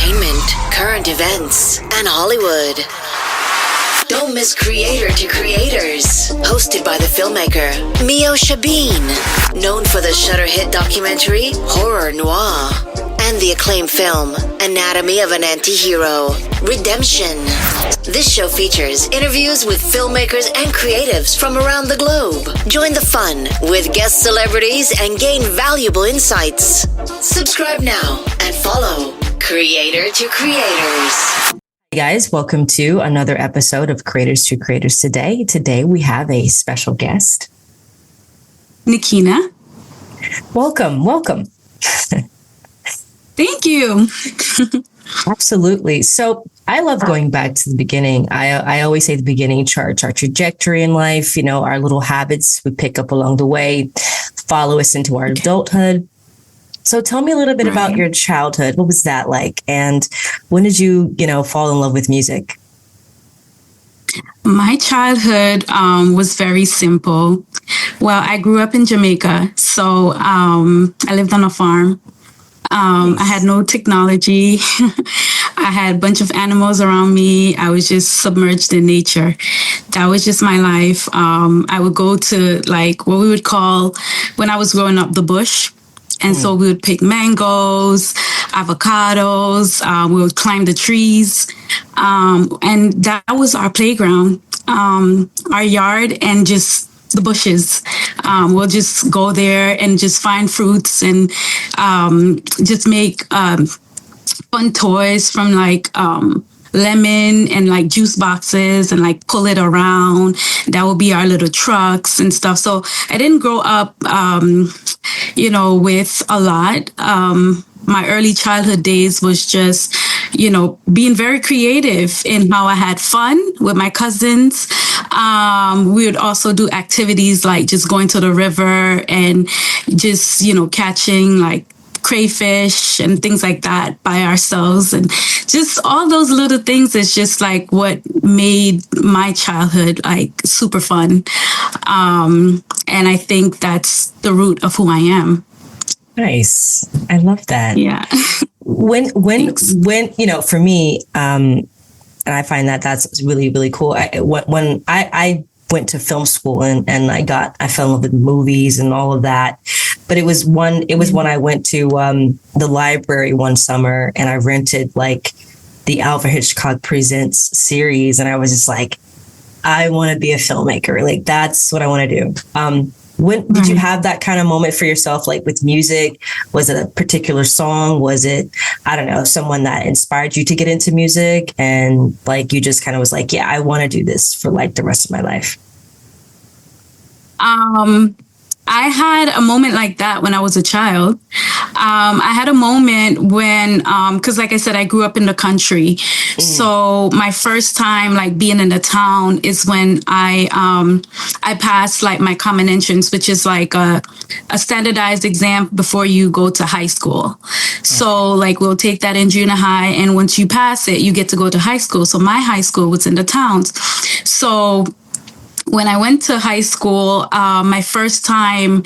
entertainment, current events, and Hollywood. Don't miss Creator to Creators, hosted by the filmmaker Meosha, known for the Shudder hit documentary Horror Noir and the acclaimed film Anatomy of an Anti-Hero, Redemption. This show features interviews with filmmakers and creatives from around the globe. Join the fun with guest celebrities and gain valuable insights. Subscribe now and follow Creator to Creators. Hey guys, welcome to another episode of Creators to Creators today. Today we have a special guest. Nikena. Welcome. Thank you. Absolutely. So I love going back to the beginning. I always say the beginning charts our trajectory in life, our little habits we pick up along the way, follow us into our adulthood. So tell me a little bit about your childhood. What was that like? And when did you, fall in love with music? My childhood was very simple. Well, I grew up in Jamaica, so I lived on a farm. Nice. I had no technology. I had a bunch of animals around me. I was just submerged in nature. That was just my life. I would go to what we would call, when I was growing up, the bush. And so we would pick mangoes, avocados, we would climb the trees. And that was our playground, our yard, and just the bushes. We'll just go there and just find fruits and just make fun toys from lemon and juice boxes and pull it around. That would be our little trucks and stuff. So I didn't grow up, with a lot. My early childhood days was just, being very creative in how I had fun with my cousins. We would also do activities like just going to the river and just, catching crayfish and things like that by ourselves, and just all those little things is just what made my childhood super fun. And I think that's the root of who I am. Nice. I love that. Yeah. When for me, and I find that that's really, really cool. When I went to film school and I fell in love with movies and all of that. But it was when I went to the library one summer and I rented the Alfred Hitchcock Presents series, and I was just I want to be a filmmaker. That's what I want to do. When did you have that kind of moment for yourself, with music? Was it a particular song? Was it, I don't know, someone that inspired you to get into music? And you just kind of was yeah, I want to do this for the rest of my life. I had a moment like that when I was a child. I had a moment when, because like I said, I grew up in the country. So my first time being in the town is when I passed my common entrance, which is a standardized exam before you go to high school. So we'll take that in junior high, and once you pass it, you get to go to high school. So my high school was in the towns. So when I went to high school, my first time,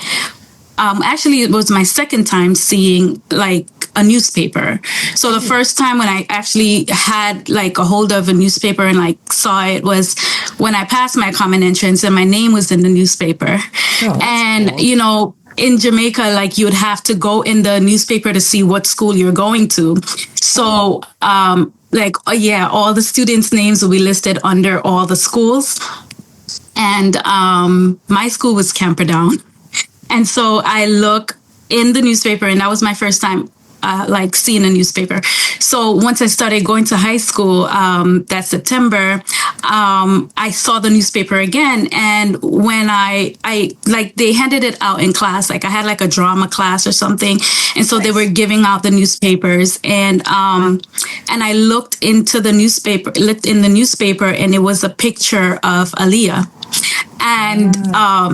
actually it was my second time seeing a newspaper. So the first time when I actually had a hold of a newspaper and saw it was when I passed my common entrance and my name was in the newspaper. Oh, and, cool. In Jamaica, you would have to go in the newspaper to see what school you're going to. So, all the students' names will be listed under all the schools. And my school was Camperdown. And so I look in the newspaper, and that was my first time seeing a newspaper. So once I started going to high school that September, I saw the newspaper again. And when I they handed it out in class, I had a drama class or something. And so they were giving out the newspapers, and I looked in the newspaper, and it was a picture of Aaliyah. And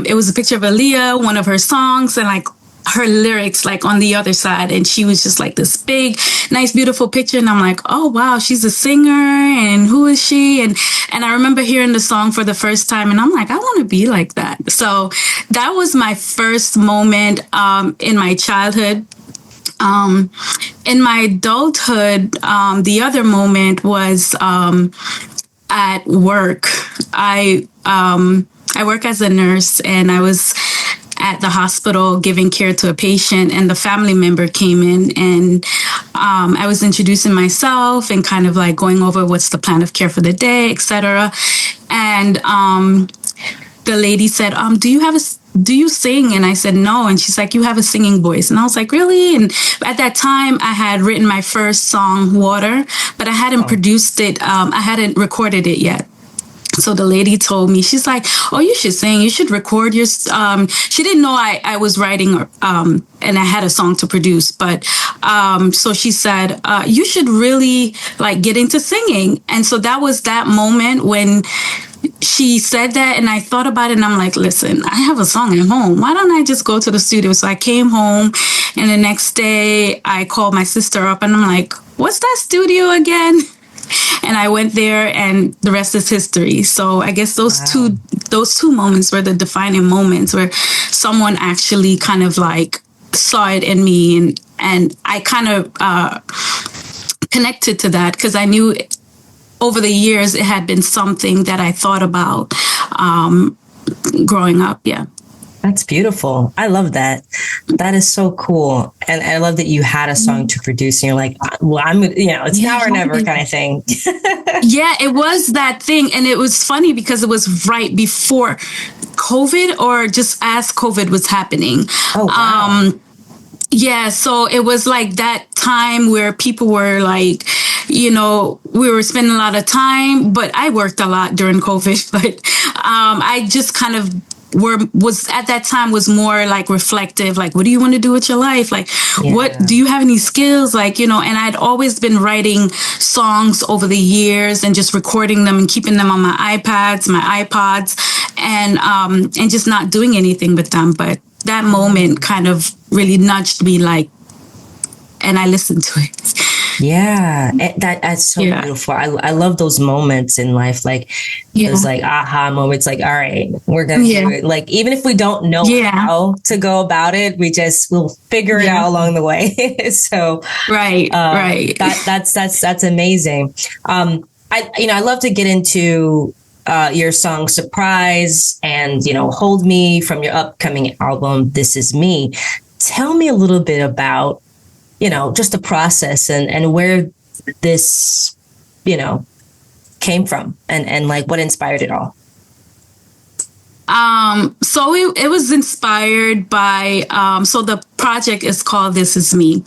it was a picture of Aaliyah, one of her songs, and her lyrics on the other side, and she was just this big, nice, beautiful picture. And I'm oh wow, she's a singer, and who is she? And I remember hearing the song for the first time, and I'm I want to be like that. So that was my first moment in my childhood. in my adulthood, the other moment was at work. I work as a nurse, and I was at the hospital giving care to a patient, and the family member came in, and I was introducing myself and kind of like going over what's the plan of care for the day, etc. And the lady said, do you sing? And I said, no. And she's like, you have a singing voice. And I was like, really? And at that time I had written my first song, Water, but I hadn't produced it. I hadn't recorded it yet. So the lady told me, she's like, oh, you should sing. You should record your, she didn't know I was writing, and I had a song to produce. But, so she said, you should really like get into singing. And so that was that moment when she said that, and I thought about it, and I'm like, listen, I have a song at home. Why don't I just go to the studio? So I came home, and the next day I called my sister up, and I'm like, what's that studio again? And I went there, and the rest is history. So I guess those two moments were the defining moments where someone actually kind of like saw it in me, and I kind of connected to that because I knew over the years it had been something that I thought about growing up. Yeah. That's beautiful. I love that. That is so cool. And I love that you had a song to produce and you're like, well, it's now or never kind of thing. Yeah, it was that thing. And it was funny because it was right before COVID, or just as COVID was happening. Oh, wow. Yeah, so it was like that time where people were like, we were spending a lot of time, but I worked a lot during COVID, but I just kind of was at that time was more like reflective, like, what do you want to do with your life? Like, what do you have any skills? Like, and I'd always been writing songs over the years and just recording them and keeping them on my iPads, my iPods, and just not doing anything with them. But that moment kind of really nudged me, like, and I listened to it. Yeah, that's so beautiful. I love those moments in life, like those like aha moments, like, all right, we're going to do it. Like, even if we don't know how to go about it, we'll figure it out along the way. So, right. That's amazing. I love to get into your song Surprise and, Hold Me from your upcoming album, This Is Me. Tell me a little bit about, just the process and where this, came from and like what inspired it all. So it was inspired by, so the project is called This Is Me.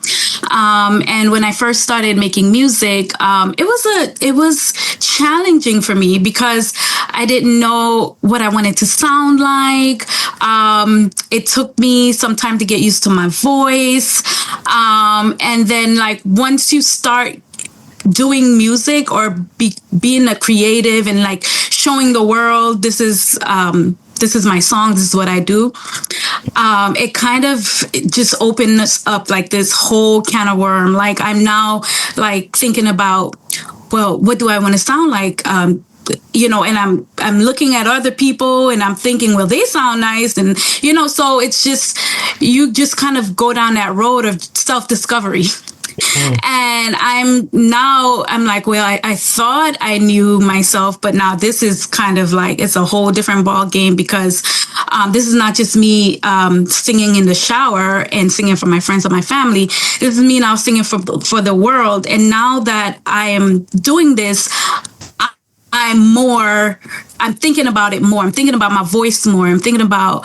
And when I first started making music, it was challenging for me because I didn't know what I wanted to sound like. It took me some time to get used to my voice. And then like once you start doing music or being a creative and like showing the world, this is my song, this is what I do. It kind of just opened us up like this whole can of worm. Like I'm now like thinking about, well, what do I want to sound like? And I'm looking at other people and I'm thinking, well, they sound nice. And, so it's just, you just kind of go down that road of self-discovery. And I'm like, well, I thought I knew myself, but now this is kind of like, it's a whole different ball game because this is not just me singing in the shower and singing for my friends and my family. This is me now singing for the world. And now that I am doing this, I'm thinking about it more. I'm thinking about my voice more. I'm thinking about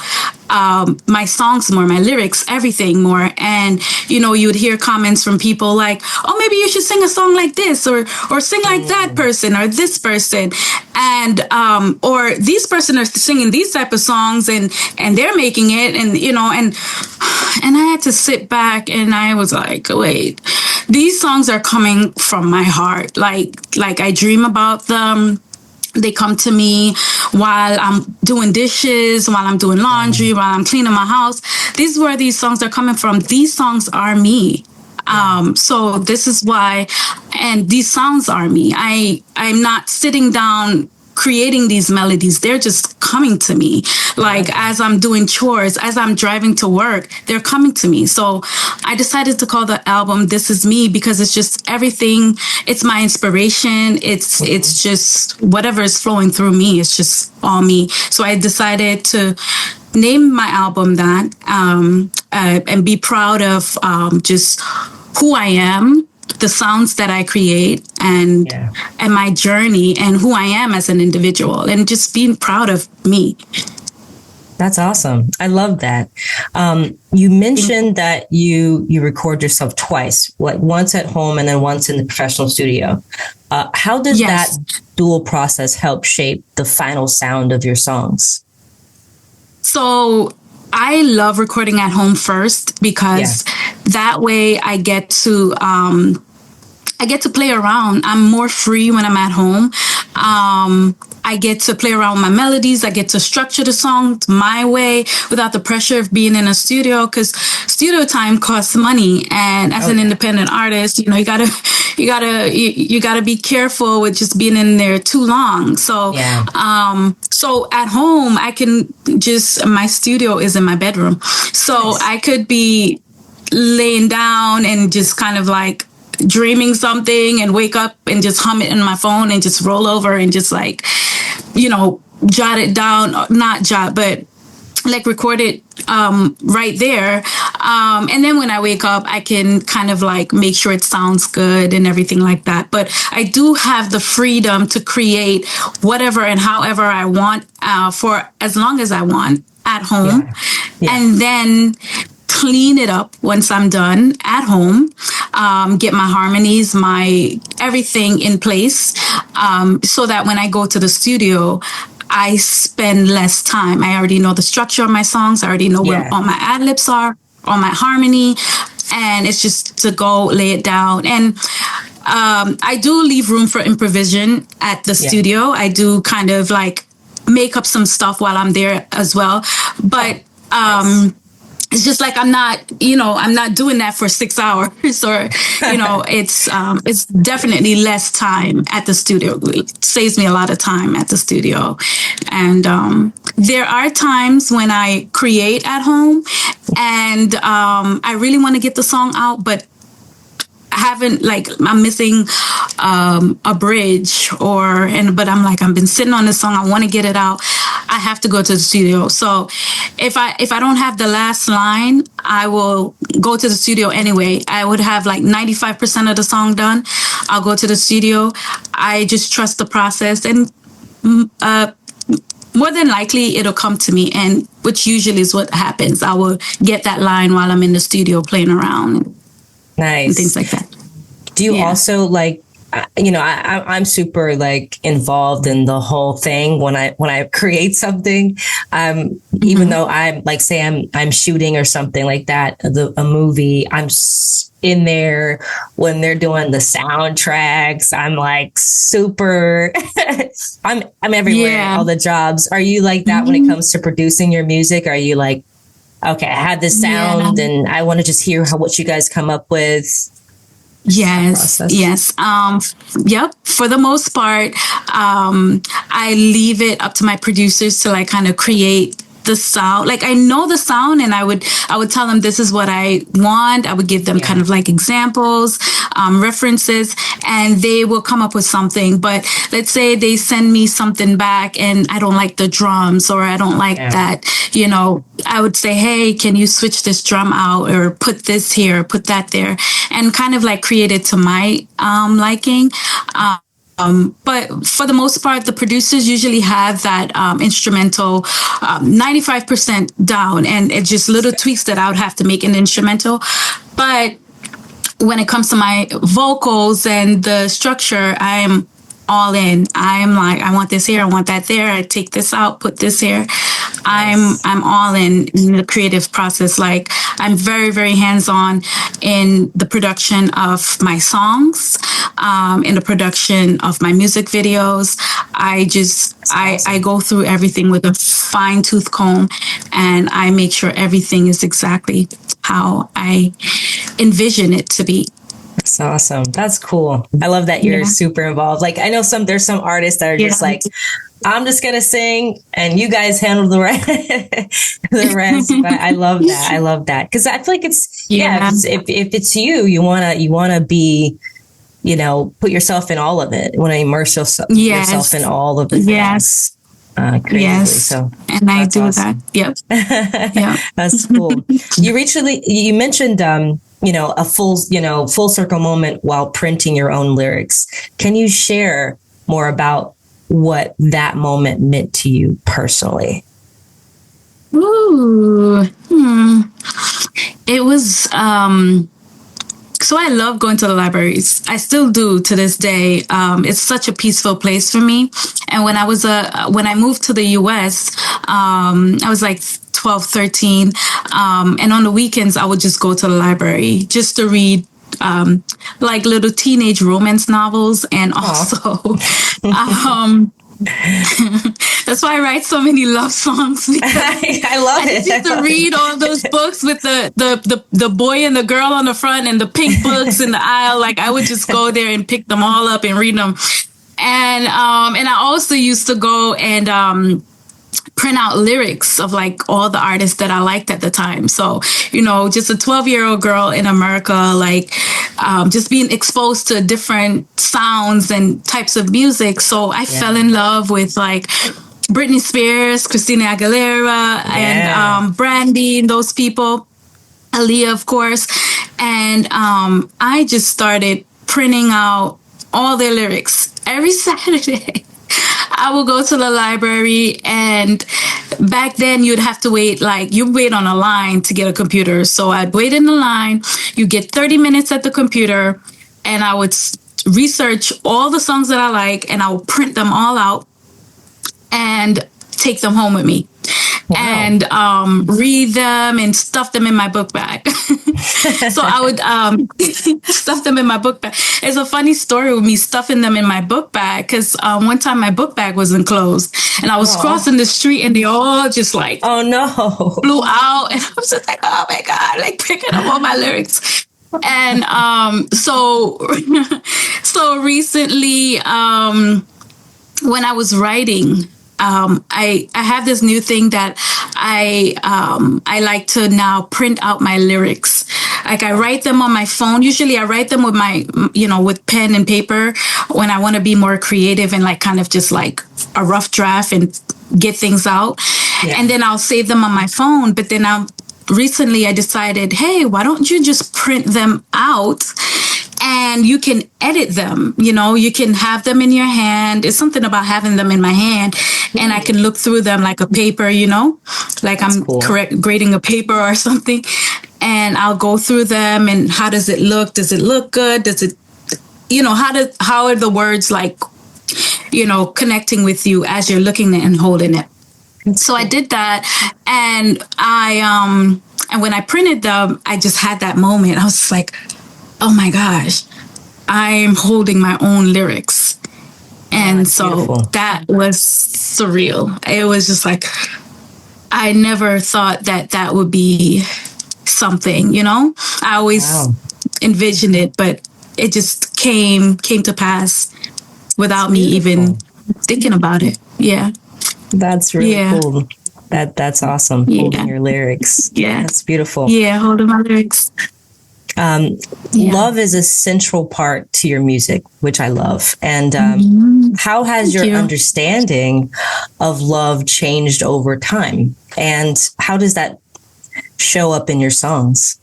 my songs more, my lyrics, everything more. And, you would hear comments from people like, oh, maybe you should sing a song like this or sing like that person or this person. And, or these person are singing these type of songs and they're making it. And, and I had to sit back and I was like, wait, these songs are coming from my heart. Like I dream about them. They come to me while I'm doing dishes, while I'm doing laundry, while I'm cleaning my house. This is where these songs are coming from. These songs are me. So this is why, and these sounds are me. I'm not sitting down creating these melodies. They're just coming to me. Like as I'm doing chores, as I'm driving to work, they're coming to me. So I decided to call the album This Is Me, because it's just everything. It's my inspiration. It's just whatever is flowing through me. It's just all me. So I decided to name my album that, and be proud of just who I am, the sounds that I create, and my journey, and who I am as an individual, and just being proud of me. That's awesome. I love that. You mentioned that you record yourself twice, like once at home and then once in the professional studio. How does that dual process help shape the final sound of your songs? So I love recording at home first, because that way I get to play around. I'm more free when I'm at home. I get to play around with my melodies. I get to structure the song my way without the pressure of being in a studio, because studio time costs money. And as an independent artist, you gotta be careful with just being in there too long. So, so at home, I can my studio is in my bedroom. So I could be laying down and just kind of like dreaming something and wake up and just hum it in my phone and just roll over and just like, jot it down, not jot, but like record it right there. And then when I wake up, I can kind of like make sure it sounds good and everything like that. But I do have the freedom to create whatever and however I want, for as long as I want at home. And then clean it up once I'm done at home, get my harmonies, my everything in place, so that when I go to the studio, I spend less time. I already know the structure of my songs. I already know where all my ad-libs are, all my harmony, and it's just to go lay it down. And I do leave room for improvisation at the studio. I do kind of like make up some stuff while I'm there as well. But it's just like I'm not doing that for 6 hours, or it's definitely less time at the studio. It saves me a lot of time at the studio. And there are times when I create at home and I really want to get the song out, but I'm missing a bridge, but I've been sitting on this song. I want to get it out. I have to go to the studio. So if I don't have the last line, I will go to the studio anyway. I would have like 95% of the song done. I'll go to the studio. I just trust the process, and more than likely it'll come to me, and which usually is what happens. I will get that line while I'm in the studio playing around. Nice. And things like that. Do you also like, I'm super like involved in the whole thing when I create something, even though I'm like, say I'm shooting or something like that, a movie, I'm in there when they're doing the soundtracks. I'm like super, I'm everywhere, all the jobs. Are you like that when it comes to producing your music? Are you like, okay, I have this sound and I want to just hear what you guys come up with? Yes. Yep. For the most part, I leave it up to my producers to like kind of create the sound. Like I know the sound, and I would tell them this is what I want. I would give them kind of like examples, references, and they will come up with something. But let's say they send me something back and I don't like the drums, or I don't like that, I would say, hey, can you switch this drum out, or put this here, put that there, and kind of like create it to my liking. But for the most part, the producers usually have that instrumental 95% down, and it's just little tweaks that I would have to make in the instrumental. But when it comes to my vocals and the structure, I am all in. I am like, I want this here, I want that there. I take this out, put this here. I'm all in the creative process. Like I'm very, very hands-on in the production of my songs, in the production of my music videos. I go through everything with a fine-tooth comb, and I make sure everything is exactly how I envision it to be. That's awesome. That's cool. I love that you're super involved. Like I know there's some artists that are just like, I'm just gonna sing, and you guys handle the rest. The rest. But I love that. I love that because I feel like it's if it's you, you wanna be, put yourself in all of it. You want to immerse yourself in all of the things. Creatively. Yes. So, and I do awesome. that. Yep. Yeah. That's cool. You mentioned, a full circle moment while printing your own lyrics. Can you share more about what that moment meant to you personally? Ooh. It was, so I love going to the libraries. I still do to this day. It's such a peaceful place for me. And when I moved to the US, I was like 12, 13. And on the weekends, I would just go to the library just to read like little teenage romance novels. And also, that's why I write so many love songs. I love it. I just used to read all those books with the boy and the girl on the front and the pink books in the aisle. Like I would just go there and pick them all up and read them. And I also used to go and print out lyrics of like all the artists that I liked at the time. So, just a 12-year-old girl in America, like just being exposed to different sounds and types of music. So I fell in love with like Britney Spears, Christina Aguilera, and Brandy, and those people, Aaliyah, of course. And I just started printing out all their lyrics every Saturday. I will go to the library, and back then you'd have to wait on a line to get a computer. So I'd wait in the line. You get 30 minutes at the computer, and I would research all the songs that I like, and I would print them all out and take them home with me. Wow. And read them and stuff them in my book bag. So I would stuff them in my book bag. It's a funny story with me stuffing them in my book bag because one time my book bag wasn't closed, and I was crossing the street, and they all just like flew out, and I was just like, oh my God, like picking up all my lyrics. And so recently when I was writing, I have this new thing that I like to now print out my lyrics. Like I write them on my phone. Usually I write them with my, with pen and paper when I want to be more creative and like kind of just like a rough draft and get things out. Yeah. And then I'll save them on my phone. But then recently I decided, hey, why don't you just print them out? And you can edit them, you can have them in your hand. It's something about having them in my hand, and I can look through them like a paper, like I'm grading a paper or something. And I'll go through them, and how does it look? Does it look good? Does it, how are the words like, connecting with you as you're looking at and holding it? So I did that, and and when I printed them, I just had that moment. I was just like, oh my gosh, I'm holding my own lyrics. And that was surreal. It was just like, I never thought that would be something, I always envisioned it, but it just came to pass without me even thinking about it. Yeah. That's really cool. That's awesome. Holding your lyrics. Yeah. That's beautiful. Yeah. Holding my lyrics. Love is a central part to your music, which I love. And how has your understanding of love changed over time? And how does that show up in your songs?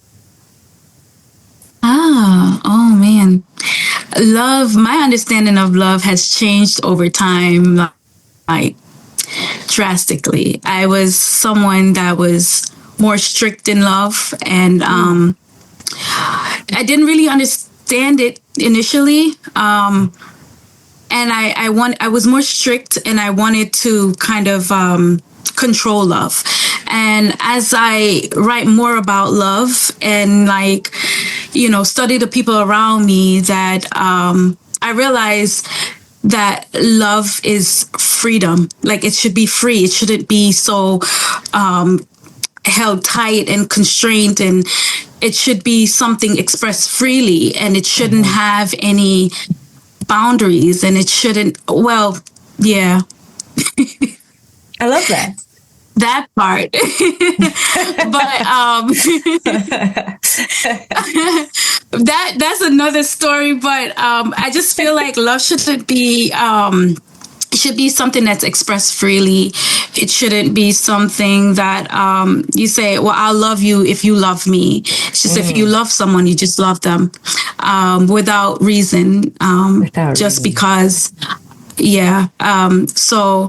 Oh man. My understanding of love has changed over time, like drastically. I was someone that was more strict in love, and I didn't really understand it initially. And I was more strict, and I wanted to kind of control love. And as I write more about love and study the people around me, that I realized that love is freedom. Like it should be free. It shouldn't be so held tight and constrained, and it should be something expressed freely, and it shouldn't have any boundaries, and it shouldn't, I love that. That part. But that's another story. But I just feel like love shouldn't be it should be something that's expressed freely. It shouldn't be something that you say, well, I'll love you if you love me. It's just if you love someone, you just love them without reason, just because. Yeah. So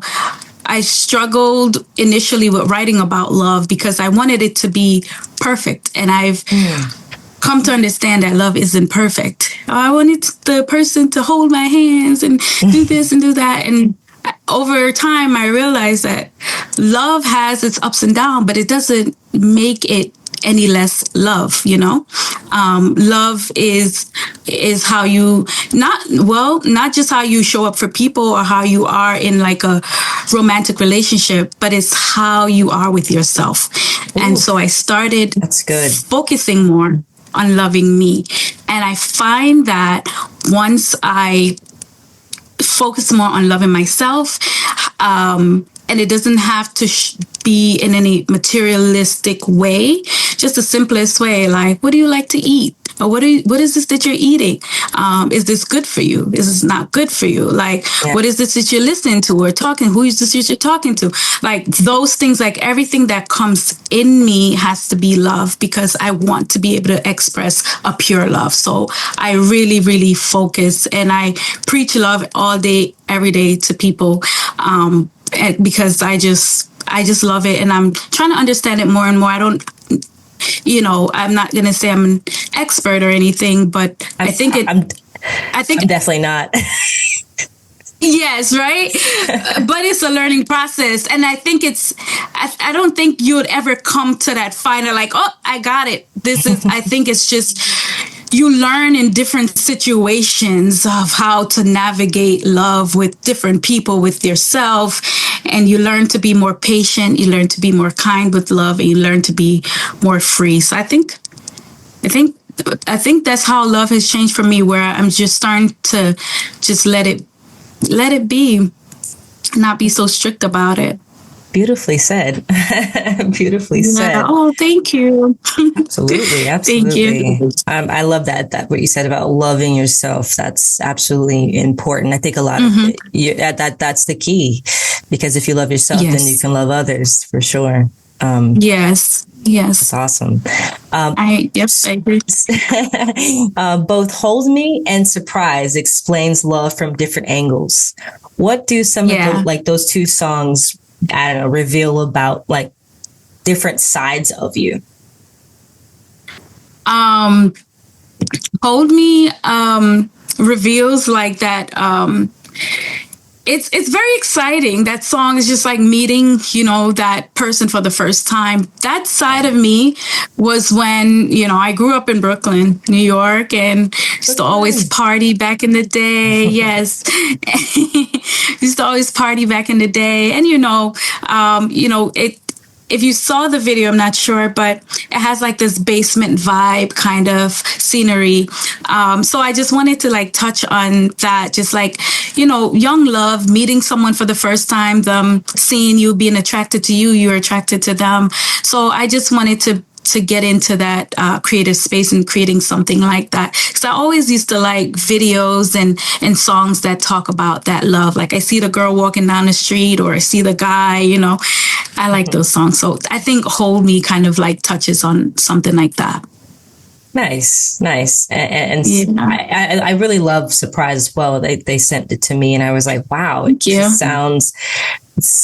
I struggled initially with writing about love because I wanted it to be perfect. And I've come to understand that love isn't perfect. I wanted the person to hold my hands and do this and do that. And over time, I realized that love has its ups and downs, but it doesn't make it any less love, you know? Love is how you not just how you show up for people or how you are in like a romantic relationship, but it's how you are with yourself. Ooh. And so I started focusing more on loving me. And I find that once I focus more on loving myself, and it doesn't have to be in any materialistic way, just the simplest way, like, what do you like to eat? Or what is this that you're eating? Is this good for you? Is this not good for you? Like, what is this that you're listening to or talking? Who is this that you're talking to? Like those things, like everything that comes in me has to be love because I want to be able to express a pure love. So I really, really focus and I preach love all day, every day to people. Because I just love it and I'm trying to understand it more and more. I don't, I'm not going to say I'm an expert or anything, but I think I'm definitely not. Yes, right. But it's a learning process. And I think I don't think you would ever come to that final, like, oh, I got it. I think it's just, you learn in different situations of how to navigate love with different people, with yourself. And you learn to be more patient. You learn to be more kind with love and you learn to be more free. So I think that's how love has changed for me, where I'm just starting to just let it be, not be so strict about it. Beautifully said. Beautifully said. Oh, thank you. Absolutely. Thank you. I love that what you said about loving yourself. That's absolutely important. I think a lot of it, that's the key, because if you love yourself, then you can love others for sure. Yes. That's awesome. I agree. Both Hold Me and Surprise explains love from different angles. What do some of those two songs, I don't know, reveal about like different sides of you? Hold Me reveals like that. It's very exciting. That song is just like meeting, that person for the first time. That side of me was when, I grew up in Brooklyn, New York, and used to always party back in the day. Yes. Used to always party back in the day. And, if you saw the video, I'm not sure, but it has like this basement vibe kind of scenery. So I just wanted to like touch on that, just like, young love, meeting someone for the first time, them seeing you, being attracted to you, you're attracted to them. So I just wanted to get into that creative space and creating something like that. Because I always used to like videos and songs that talk about that love. Like I see the girl walking down the street or I see the guy, I like those songs. So I think Hold Me kind of like touches on something like that. Nice. And I really love Surprise as well. They sent it to me and I was like, wow, it just sounds...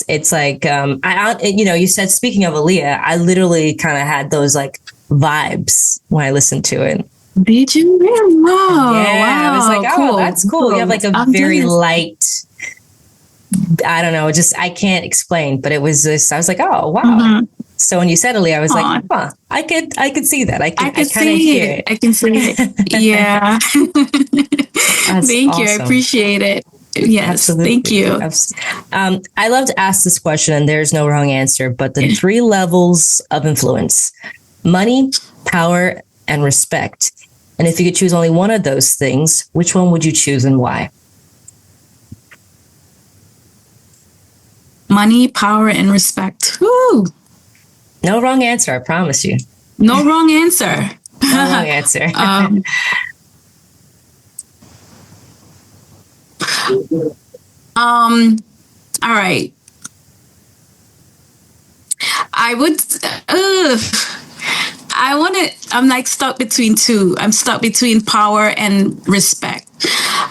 It's like, you said, speaking of Aaliyah, I literally kind of had those like vibes when I listened to it. Did you? Wow. Yeah. I was like, oh, that's cool. You have like a very light, I don't know, just, I can't explain, but it was just, I was like, oh, wow. Mm-hmm. So when you said Aaliyah, I was like, huh, I could see that. I kind of hear it. I can see it. Yeah. Thank you. I appreciate it. Yes, absolutely. Thank you. I love to ask this question, and there's no wrong answer, but the 3 levels of influence: money, power, and respect. And if you could choose only one of those things, which one would you choose and why? money, power, and respect. Woo! No wrong answer, I promise you. No wrong answer. No wrong answer. All right. I'm like stuck between two. I'm stuck between power and respect.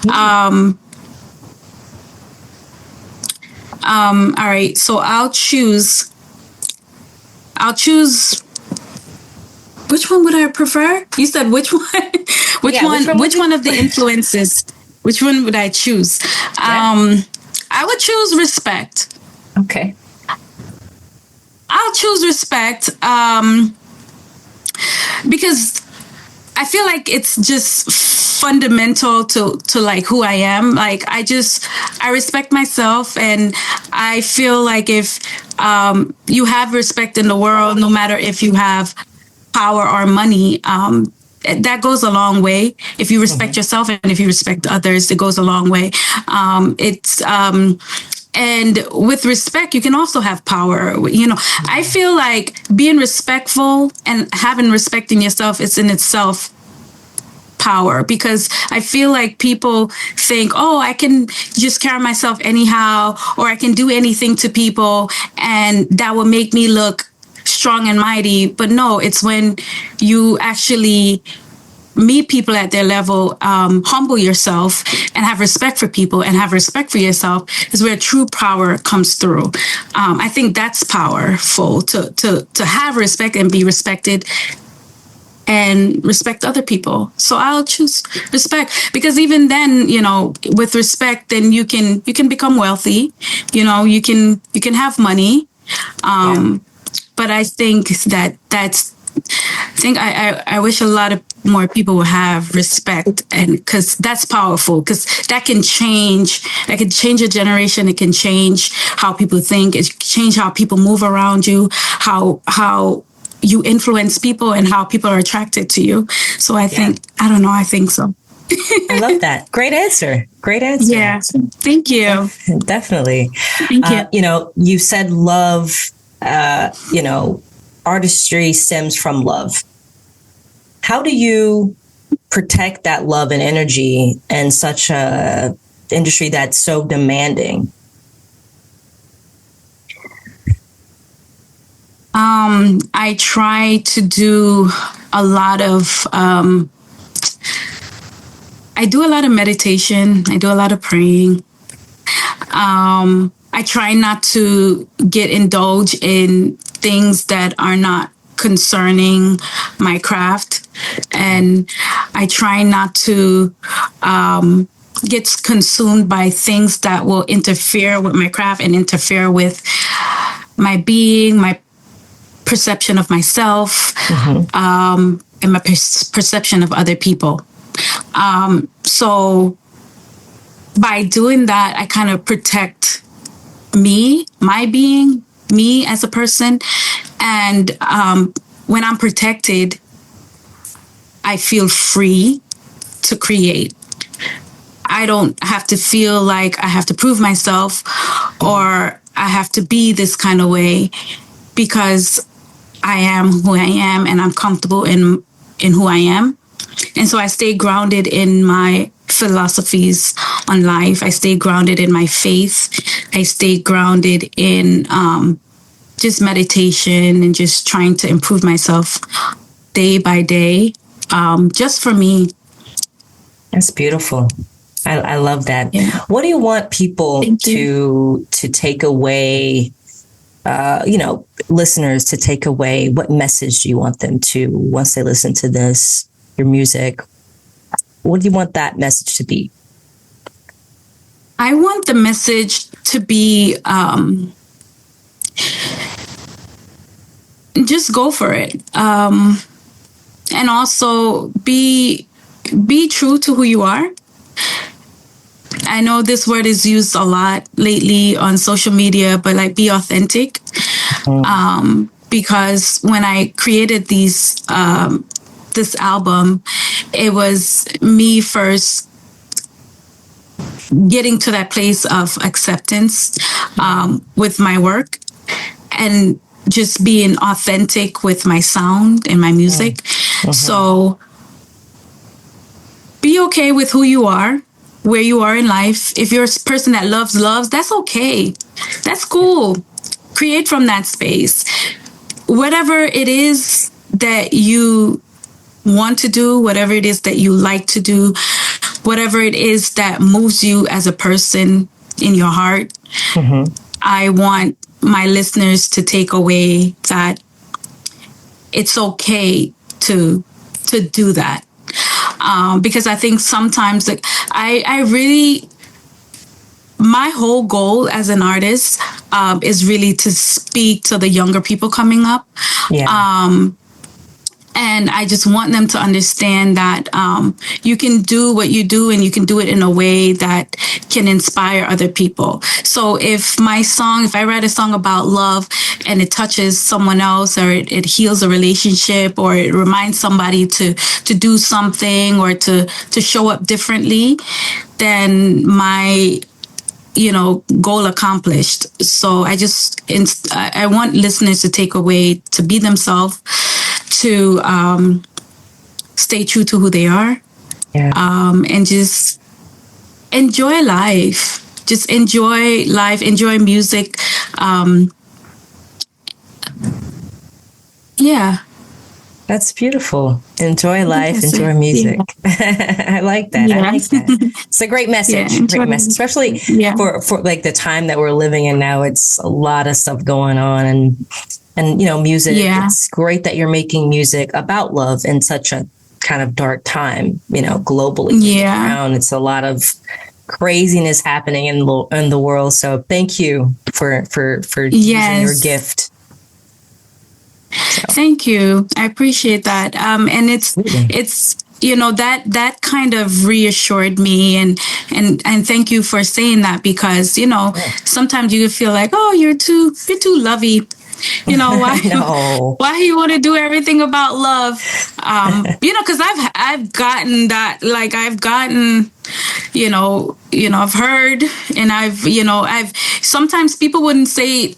All right. So I'll choose. Which one would I prefer? You said which one? Which one of the influences? Which one would I choose? I would choose respect. Okay. I'll choose respect because I feel like it's just fundamental to like who I am. Like I respect myself, and I feel like if you have respect in the world, no matter if you have power or money, that goes a long way. If you respect yourself and if you respect others, it goes a long way. And with respect, you can also have power. You know, I feel like being respectful and having respect in yourself is in itself power, because I feel like people think, oh, I can just carry myself anyhow, or I can do anything to people and that will make me look strong and mighty. But no, it's when you actually meet people at their level, humble yourself and have respect for people and have respect for yourself is where true power comes through. I think that's powerful to have respect and be respected and respect other people. So I'll choose respect, because even then, you know, with respect, then you can become wealthy, you know, you can have money. But I think I wish a lot of more people would have respect, and because that's powerful, because that can change a generation. It can change how people think. It can change how people move around you, how you influence people, and how people are attracted to you. So I think, I don't know, I think so. I love that. Great answer. Yeah. Thank you. Definitely. Thank you. You know, you said love, you know, artistry stems from love. How do you protect that love and energy in such a industry that's so demanding? I try to do a lot of meditation. I do a lot of praying. I try not to get indulged in things that are not concerning my craft, and I try not to get consumed by things that will interfere with my craft and interfere with my being, my perception of myself, and my perception of other people. So by doing that, I kind of protect me, my being, me as a person. And when I'm protected, I feel free to create. I don't have to feel like I have to prove myself or I have to be this kind of way, because I am who I am and I'm comfortable in who I am. And so I stay grounded in my philosophies on life. I stay grounded in my faith. I stay grounded in just meditation and just trying to improve myself day by day, just for me. That's beautiful. I love that. Yeah. What do you want people to take away, you know, listeners to take away? What message do you want them to, once they listen to this, your music, what do you want that message to be? I want the message to be, just go for it. And also be true to who you are. I know this word is used a lot lately on social media, but like, be authentic. Because when I created this album, it was me first getting to that place of acceptance with my work, and just being authentic with my sound and my music. So be okay with who you are, where you are in life. If you're a person that loves, that's okay. That's cool. Create from that space. Whatever it is that you want to do, whatever it is that you like to do, whatever it is that moves you as a person in your heart, I want my listeners to take away that it's okay to do that. Because I think sometimes, like, I really, my whole goal as an artist is really to speak to the younger people coming up. And I just want them to understand that you can do what you do, and you can do it in a way that can inspire other people. So if I write a song about love and it touches someone else, or it heals a relationship, or it reminds somebody to do something, or to show up differently, then my goal accomplished. So I want listeners to take away, to be themselves, to stay true to who they are, and just enjoy life. Just enjoy life, enjoy music. That's beautiful. Enjoy life, enjoy music. I like that. I like that. It's a great message. Great message, especially for like the time that we're living in now. It's a lot of stuff going on, and music. It's great that you're making music about love in such a kind of dark time, globally. Around. It's a lot of craziness happening in the world. So thank you for using your gift. So. Thank you. I appreciate that. And it's that kind of reassured me, and thank you for saying that, because sometimes you feel like, oh, you're too lovey. Why? No. Why you want to do everything about love? Because I've gotten that. Like, I've gotten, I've heard, and I've sometimes people wouldn't say,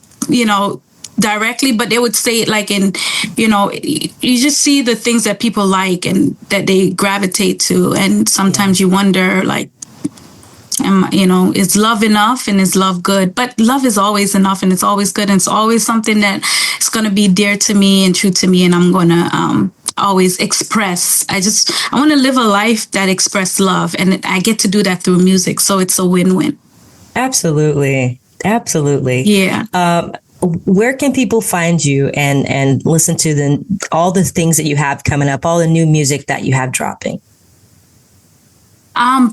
directly, but they would say it like in, you just see the things that people like and that they gravitate to, and sometimes you wonder, like, is love enough, and is love good? But love is always enough, and it's always good, and it's always something that is going to be dear to me and true to me, and I'm going to always express. I want to live a life that expresses love, and I get to do that through music, so it's a win-win. Absolutely. Yeah. Where can people find you and listen to all the things that you have coming up, all the new music that you have dropping?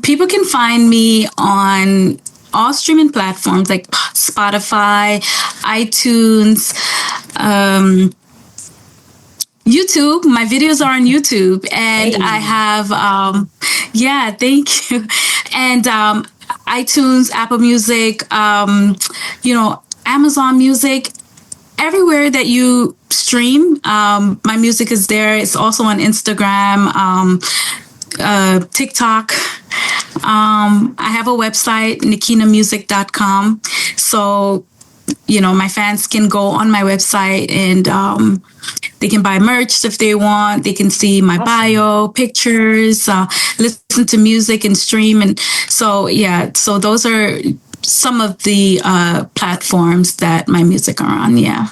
People can find me on all streaming platforms like Spotify, iTunes, YouTube. My videos are on YouTube, and I have, thank you. And iTunes, Apple Music, Amazon Music, everywhere that you stream, my music is there. It's also on Instagram, TikTok. I have a website, NikenaMusic.com. So, my fans can go on my website, and they can buy merch if they want. They can see my bio, pictures, listen to music and stream. And so those are some of the platforms that my music are on. Yeah.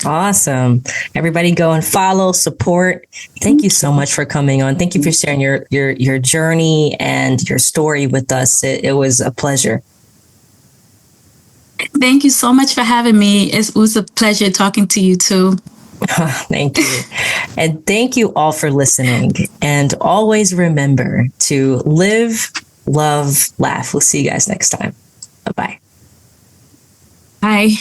Awesome. Everybody go and follow, support. Thank you so much for coming on. Thank you for sharing your journey and your story with us. It was a pleasure. Thank you so much for having me. It was a pleasure talking to you too. Thank you. And thank you all for listening. And always remember to live, love, laugh. We'll see you guys next time. Bye-bye. Bye.